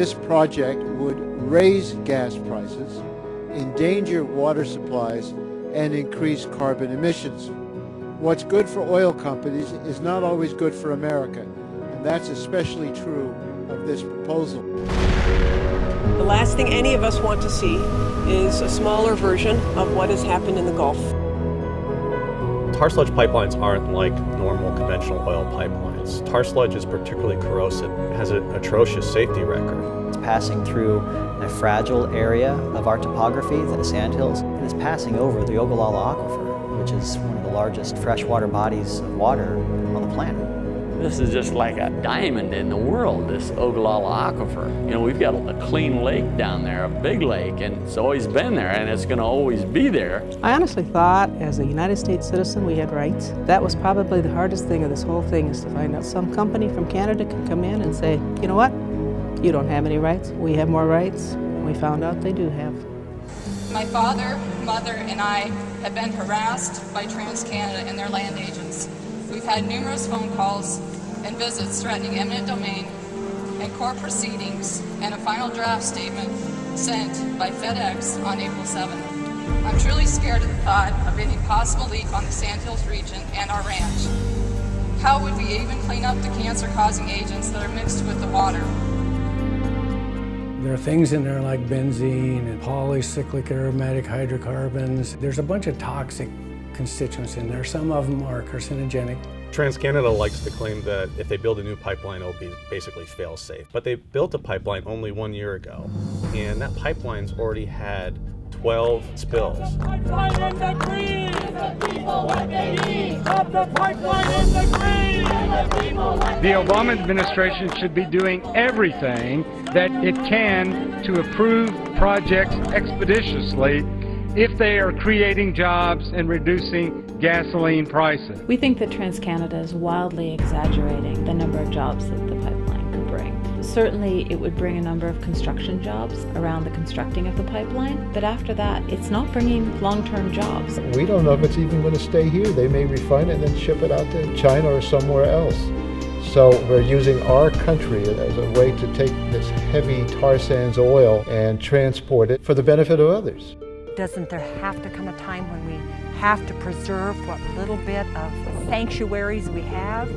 This project would raise gas prices, endanger water supplies, and increase carbon emissions. What's good for oil companies is not always good for America, and that's especially true of this proposal. The last thing any of us want to see is a smaller version of what has happened in the Gulf. Tar sludge pipelines aren't like normal conventional oil pipelines. Tar sludge is particularly corrosive. It has an atrocious safety record. It's passing through a fragile area of our topography, the Sand Hills. It is passing over the Ogallala Aquifer, which is one of the largest freshwater bodies of water on the planet. This is just like a diamond in the world, this Ogallala Aquifer. You know, we've got a clean lake down there, a big lake, and it's always been there, and it's gonna always be there. I honestly thought, as a United States citizen, we had rights. That was probably the hardest thing of this whole thing, is to find out some company from Canada can come in and say, you know what, you don't have any rights, we have more rights. And we found out they do have. My father, mother, and I have been harassed by TransCanada and their land agents. We've had numerous phone calls and visits threatening eminent domain and court proceedings, and a final draft statement sent by FedEx on April 7th. I'm truly scared at the thought of any possible leak on the Sand Hills region and our ranch. How would we even clean up the cancer-causing agents that are mixed with the water? There are things in there like benzene and polycyclic aromatic hydrocarbons. There's a bunch of toxic constituents in there. Some of them are carcinogenic. TransCanada likes to claim that if they build a new pipeline, it'll be basically fail-safe. But they built a pipeline only 1 year ago, and that pipeline's already had 12 spills. The pipeline in the green! The people what they need! Stop the pipeline in the green! The people what the Obama administration should be doing everything that it can to approve projects expeditiously if they are creating jobs and reducing gasoline prices. We think that TransCanada is wildly exaggerating the number of jobs that the pipeline could bring. Certainly it would bring a number of construction jobs around the constructing of the pipeline, but after that it's not bringing long-term jobs. We don't know if it's even going to stay here. They may refine it and then ship it out to China or somewhere else. So we're using our country as a way to take this heavy tar sands oil and transport it for the benefit of others. Doesn't there have to come a time when we have to preserve what little bit of sanctuaries we have?